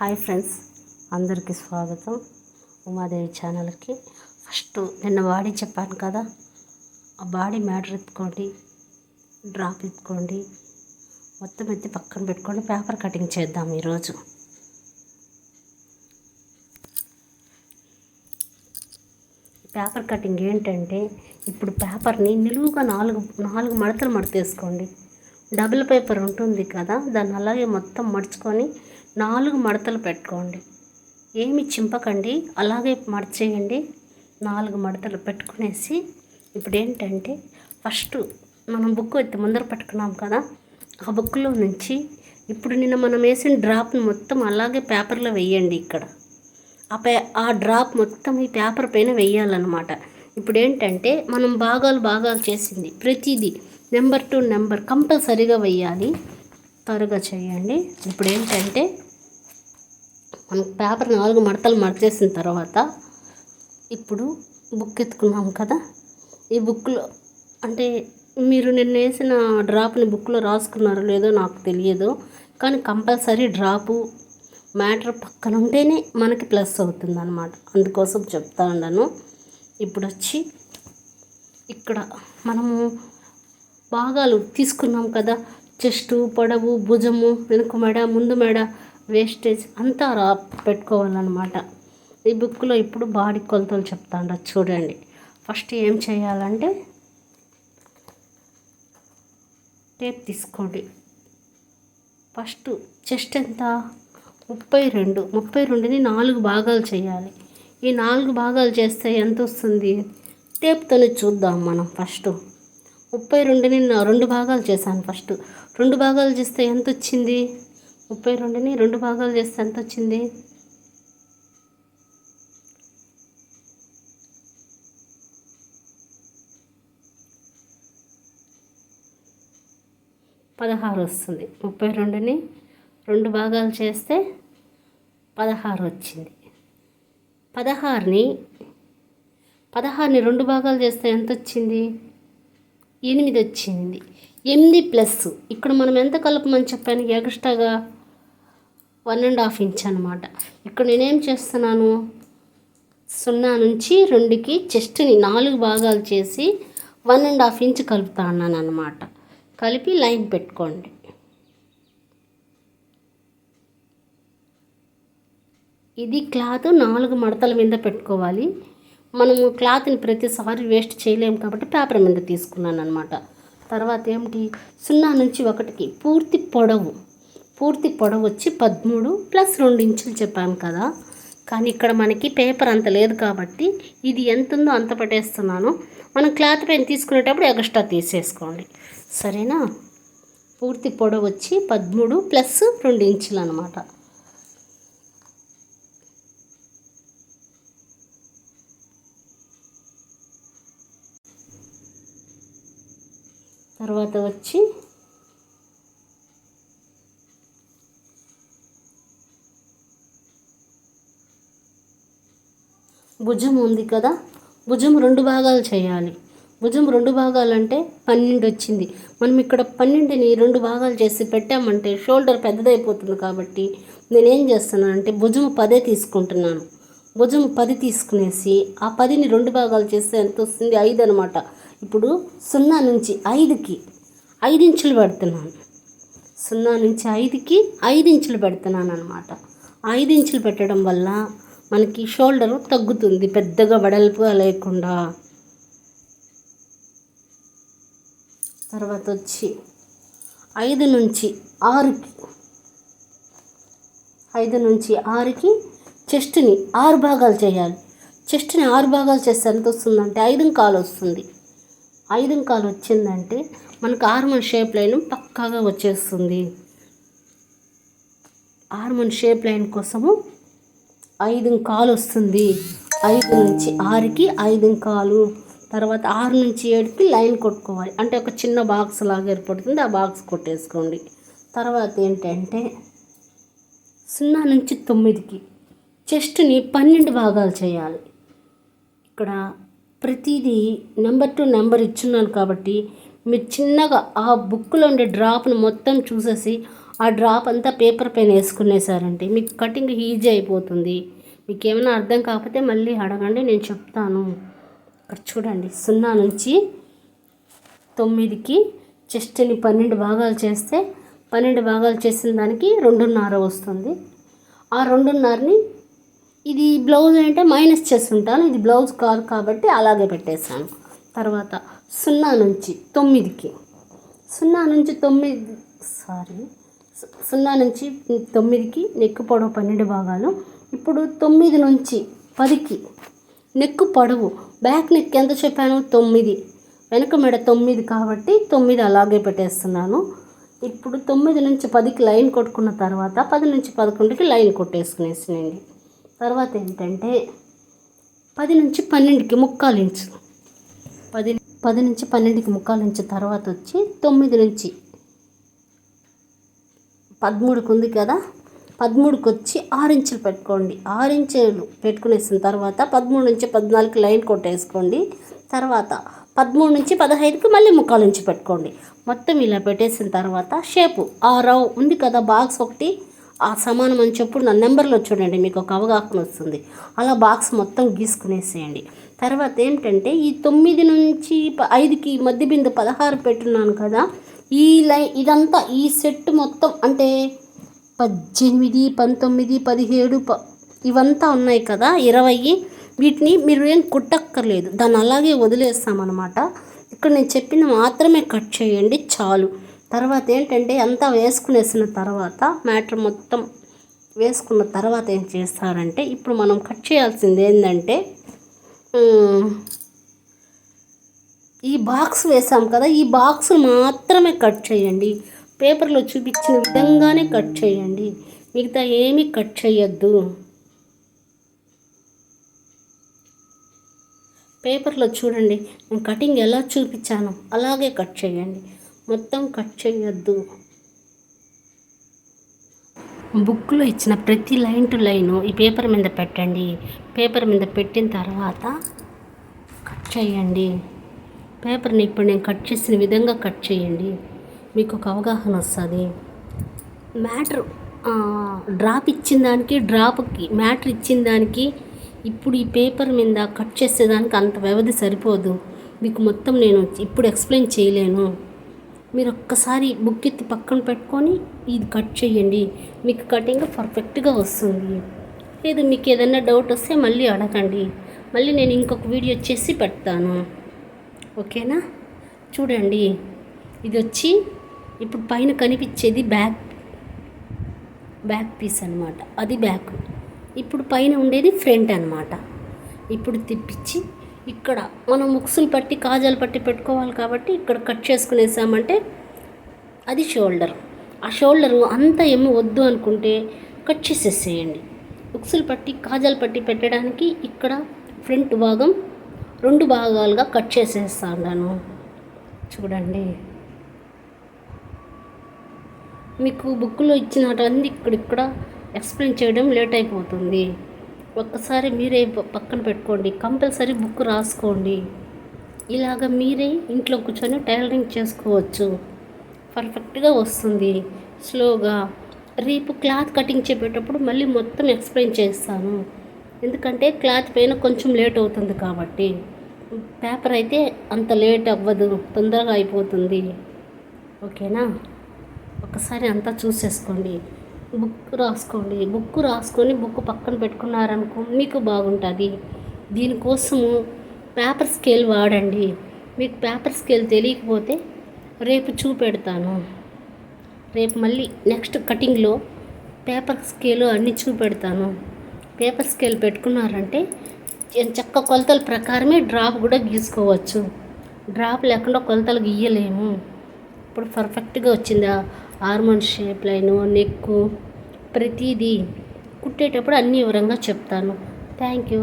Hi friends, అందరికీ స్వాగతం ఉమాదేవి ఛానల్కి. ఫస్ట్ నిన్న బాడీ చెప్పాను కదా, ఆ బాడీ మ్యాటర్ ఎత్తుకోండి, డ్రాప్ ఎత్తుకోండి, మొత్తం ఎత్తి పక్కన పెట్టుకోండి. పేపర్ కటింగ్ చేద్దాం ఈరోజు. పేపర్ కటింగ్ ఏంటంటే, ఇప్పుడు పేపర్ని నిలువుగా నాలుగు మడతలు మడతేసుకోండి. డబుల్ పేపర్ ఉంటుంది కదా, దాన్ని అలాగే మొత్తం మడుచుకొని 4 మడతలు పెట్టుకోండి. ఏమి చింపకండి, అలాగే మడచేయండి. 4 మడతలు పెట్టుకునేసి ఇప్పుడు ఏంటంటే, ఫస్ట్ మనం బుక్ ఎత్తి ముందర పెట్టుకున్నాం కదా, ఆ బుక్లో నుంచి ఇప్పుడు నిన్న మనం వేసిన డ్రాప్ని మొత్తం అలాగే పేపర్లో వేయండి. ఇక్కడ ఆ డ్రాప్ మొత్తం ఈ పేపర్ పైన వేయాలన్నమాట. ఇప్పుడు ఏంటంటే, మనం భాగాలు చేసింది ప్రతిదీ నెంబర్ టు నెంబర్ కంపల్సరీగా వేయాలి. త్వరగా చేయండి. ఇప్పుడు ఏంటంటే, మనం పేపర్ 4 మడతలు మడచేసిన తర్వాత ఇప్పుడు బుక్ ఎత్తుకున్నాం కదా, ఈ బుక్లో అంటే మీరు నిన్న వేసిన డ్రాప్ని బుక్లో రాసుకున్నారో లేదో నాకు తెలియదు, కానీ కంపల్సరీ డ్రాపు మ్యాటర్ పక్కన ఉంటేనే మనకి ప్లస్ అవుతుంది అన్నమాట. అందుకోసం చెప్తా ఉన్నాను. ఇప్పుడు వచ్చి ఇక్కడ మనము భాగాలు తీసుకున్నాం కదా, చెస్టు, పొడవు, భుజము, వెనుక మెడ, ముందు మెడ, వేస్టేజ్ అంతా పెట్టుకోవాలన్నమాట. ఈ బుక్లో ఇప్పుడు బాడీ కొలతలు చెప్తాను చూడండి. ఫస్ట్ ఏం చేయాలంటే, టేప్ తీసుకోండి. ఫస్ట్ చెస్ట్ ఎంత 32ని 4 భాగాలు చేయాలి. ఈ 4 భాగాలు చేస్తే ఎంత వస్తుంది టేప్తోనే చూద్దాం మనం. ఫస్ట్ 32ని 2 భాగాలు చేశాను. ఫస్ట్ 2 భాగాలు చేస్తే ఎంత వచ్చింది? 32ని 2 భాగాలు చేస్తే ఎంత వచ్చింది? 16 వస్తుంది. 32ని 2 భాగాలు చేస్తే 16 వచ్చింది. 16ని 2 భాగాలు చేస్తే ఎంత వచ్చింది? 8 వచ్చింది. 8 ప్లస్ ఇక్కడ మనం ఎంత కలపమని చెప్పాను? ఎక్స్ట్రాగా 1.5 ఇంచ్ అనమాట. ఇక్కడ నేనేం చేస్తున్నాను, 0 నుంచి 2కి చెస్ట్ని 4 భాగాలు చేసి 1.5 ఇంచ్ కలుపుతా అన్నాను అనమాట. కలిపి లైన్ పెట్టుకోండి. ఇది క్లాత్ 4 మడతల మీద పెట్టుకోవాలి. మనము క్లాత్ని ప్రతిసారి వేస్ట్ చేయలేము కాబట్టి పేపర్ మీద తీసుకున్నాను అనమాట. తర్వాత ఏమిటి, 0 నుంచి 1కి పూర్తి పొడవు వచ్చి 13 ప్లస్ 2 ఇంచులు చెప్పాను కదా, కానీ ఇక్కడ మనకి పేపర్ అంత లేదు కాబట్టి ఇది ఎంత ఉందో అంత పెట్టేస్తున్నాను. మనం క్లాత్ పైన తీసుకునేటప్పుడు ఎక్స్ట్రా తీసేసుకోండి, సరేనా? పూర్తి పొడవు వచ్చి 13 ప్లస్ 2 ఇంచులు అనమాట. తర్వాత వచ్చి భుజం ఉంది కదా, భుజం 2 భాగాలు చేయాలి. భుజం 2 భాగాలు అంటే 12 వచ్చింది. మనం ఇక్కడ 12ని 2 భాగాలు చేసి పెట్టామంటే షోల్డర్ పెద్దదైపోతుంది కాబట్టి నేనేం చేస్తున్నానంటే భుజం 10 తీసుకుంటున్నాను. భుజం 10 తీసుకునేసి ఆ 10ని 2 భాగాలు చేస్తే ఎంత వస్తుంది? 5 అనమాట. ఇప్పుడు 0 నుంచి 5కి 5 ఇంచులు పెడుతున్నాను. 0 నుంచి 5కి 5 ఇంచులు పెడుతున్నాను అనమాట. 5 ఇంచులు పెట్టడం వల్ల మనకి షోల్డరు తగ్గుతుంది, పెద్దగా వెడల్పుగా లేకుండా. తర్వాత వచ్చి 5 నుంచి 6కి చెస్ట్ని 6 భాగాలు చేయాలి. చెస్ట్ని 6 భాగాలు చేస్తే ఎంత వస్తుందంటే 5.25 వస్తుంది. 5.25 వచ్చిందంటే మనకు హార్మోన్ షేప్ లైన్ పక్కాగా వచ్చేస్తుంది. హార్మోన్ షేప్ లైన్ కోసము 5.25 వస్తుంది. 5 నుంచి 6కి 5.25, తర్వాత 6 నుంచి 7కి లైన్ కొట్టుకోవాలి. అంటే ఒక చిన్న బాక్స్ లాగా ఏర్పడుతుంది, ఆ బాక్స్ కొట్టేసుకోండి. తర్వాత ఏంటంటే 0 నుంచి 9కి చెస్ట్ని 12 భాగాలు చేయాలి. ఇక్కడ ప్రతిదీ నెంబర్ టు నెంబర్ ఇచ్చున్నాను కాబట్టి మీరు చిన్నగా ఆ బుక్లో ఉండే డ్రాప్ను మొత్తం చూసేసి ఆ డ్రాప్ అంతా పేపర్ పైన వేసుకునేసారంటే మీకు కటింగ్ ఈజీ అయిపోతుంది. మీకు ఏమైనా అర్థం కాకపోతే మళ్ళీ అడగండి, నేను చెప్తాను. ఇక్కడ చూడండి, 0 నుంచి 9కి చెస్ట్ని 12 భాగాలు చేస్తే 12 భాగాలు చేసిన దానికి 2.5 వస్తుంది. ఆ 2.5ని ఇది బ్లౌజ్ అంటే మైనస్ చేస్తుంటాను, ఇది బ్లౌజ్ కాదు కాబట్టి అలాగే పెట్టేశాను. తర్వాత 0 నుంచి 9కి 0 నుంచి 9కి నెక్ పొడవు 12 భాగాలు. ఇప్పుడు 9 నుంచి 10కి నెక్ పొడవు, బ్యాక్ నెక్ ఎంత చెప్పాను? 9, వెనక మెడ 9 కాబట్టి 9 అలాగే పెట్టేస్తున్నాను. ఇప్పుడు 9 నుంచి 10కి లైన్ కొట్టుకున్న తర్వాత 10 నుంచి 11కి లైన్ కొట్టేసుకునేసినండి. తర్వాత ఏంటంటే 10 నుంచి 12కి 3/4 ఇంచు, 10 నుంచి 12కి 3/4 ఇంచు. తర్వాత వచ్చి 9 నుంచి 13కి ఉంది కదా, 13కి వచ్చి 6 ఇంచులు పెట్టుకోండి. 6 ఇంచులు పెట్టుకునేసిన తర్వాత 13 నుంచి 14కి లైన్ కొట్టేసుకోండి. తర్వాత 13 నుంచి 15కి మళ్ళీ 3/4 ఇంచు పెట్టుకోండి. మొత్తం ఇలా పెట్టేసిన తర్వాత షేపు ఆ రౌ ఉంది కదా బాక్స్ ఒకటి, ఆ సమానం అని చెప్పు నా నెంబర్లో చూడండి, మీకు ఒక అవగాహన వస్తుంది. అలా బాక్స్ మొత్తం గీసుకునేసేయండి. తర్వాత ఏంటంటే ఈ 9 నుంచి 5కి మధ్య బిందు 16 పెట్టున్నాను కదా, ఈ లైన్ ఇదంతా ఈ సెట్ మొత్తం అంటే 18, 19, 17 ఇవంతా ఉన్నాయి కదా 20, వీటిని మీరు ఏం కుట్టక్కర్లేదు, దాన్ని అలాగే వదిలేస్తామన్నమాట. ఇక్కడ నేను చెప్పిన మాత్రమే కట్ చేయండి చాలు. తర్వాత ఏంటంటే అంతా వేసుకునేసిన తర్వాత మ్యాటర్ మొత్తం వేసుకున్న తర్వాత ఏం చేస్తారంటే ఇప్పుడు మనం కట్ చేయాల్సింది ఏంటంటే ఈ బాక్స్ వేసాం కదా, ఈ బాక్స్ మాత్రమే కట్ చేయండి. పేపర్లో చూపించిన విధంగానే కట్ చేయండి, మిగతా ఏమీ కట్ చేయొద్దు. పేపర్లో చూడండి నేను కటింగ్ ఎలా చూపించానో అలాగే కట్ చేయండి, మొత్తం కట్ చేయొద్దు. బుక్లో ఇచ్చిన ప్రతి లైన్ టు లైను ఈ పేపర్ మీద పెట్టండి. పేపర్ మీద పెట్టిన తర్వాత కట్ చేయండి. పేపర్ని ఇప్పుడు నేను కట్ చేసిన విధంగా కట్ చేయండి, మీకు ఒక అవగాహన వస్తుంది. మ్యాటర్ డ్రాప్ ఇచ్చిన దానికి డ్రాప్కి మ్యాటర్ ఇచ్చిన దానికి ఇప్పుడు ఈ పేపర్ మీద కట్ చేసేదానికి అంత వ్యవధి సరిపోదు. మీకు మొత్తం నేను ఇప్పుడు ఎక్స్ప్లెయిన్ చేయలేను. మీరు ఒక్కసారి బుక్ ఎత్తి పక్కన పెట్టుకొని ఇది కట్ చేయండి, మీకు కటింగ్ పర్ఫెక్ట్గా వస్తుంది. లేదు మీకు ఏదైనా డౌట్ వస్తే మళ్ళీ అడగండి, మళ్ళీ నేను ఇంకొక వీడియో చేసి పెడతాను. ఓకేనా? చూడండి, ఇది వచ్చి ఇప్పుడు పైన కనిపించేది బ్యాక్ పీస్ అనమాట, అది బ్యాక్. ఇప్పుడు పైన ఉండేది ఫ్రంట్ అనమాట. ఇప్పుడు తిప్పించి ఇక్కడ మనం ముక్సులు పట్టి కాజాలు పట్టి పెట్టుకోవాలి కాబట్టి ఇక్కడ కట్ చేసుకునేసామంటే అది షోల్డర్. ఆ షోల్డరు అంతా ఏమో వద్దు అనుకుంటే కట్ చేసేసేయండి. ముక్సులు పట్టి కాజాలు పట్టి పెట్టడానికి ఇక్కడ ఫ్రంట్ భాగం 2 భాగాలుగా కట్ చేసేస్తాను. చూడండి, మీకు బుక్లో ఇచ్చినటువంటి ఇక్కడ ఎక్స్ప్లెయిన్ చేయడం లేట్ అయిపోతుంది. ఒక్కసారి మీరే పక్కన పెట్టుకోండి, కంపల్సరీ బుక్ రాసుకోండి. ఇలాగ మీరే ఇంట్లో కూర్చొని టైలరింగ్ చేసుకోవచ్చు, పర్ఫెక్ట్గా వస్తుంది. స్లోగా రేపు క్లాత్ కటింగ్ చెప్పేటప్పుడు మళ్ళీ మొత్తం ఎక్స్ప్లెయిన్ చేస్తాను, ఎందుకంటే క్లాత్ పైన కొంచెం లేట్ అవుతుంది కాబట్టి. పేపర్ అయితే అంత లేట్ అవ్వదు, తొందరగా అయిపోతుంది. ఓకేనా? ఒకసారి అంతా చూసేసుకోండి, బుక్ రాసుకొని బుక్ పక్కన పెట్టుకున్నారనుకో మీకు బాగుంటుంది. దీనికోసము పేపర్ స్కేల్ వాడండి. మీకు పేపర్ స్కేల్ తెలియకపోతే రేపు చూపెడతాను. రేపు మళ్ళీ నెక్స్ట్ కటింగ్లో పేపర్ స్కేలు అన్నీ చూపెడతాను. పేపర్ స్కేల్ పెట్టుకున్నారంటే చక్క కొలతల ప్రకారమే డ్రాప్ కూడా గీసుకోవచ్చు. డ్రాప్ లేకుండా కొలతలు గీయలేము. ఇప్పుడు పర్ఫెక్ట్గా వచ్చిందా? ఆర్మోన్ షేప్ లైను, నెక్కు, ప్రతిదీ కుట్టేటప్పుడు అన్ని వివరంగా చెప్తాను. Thank you.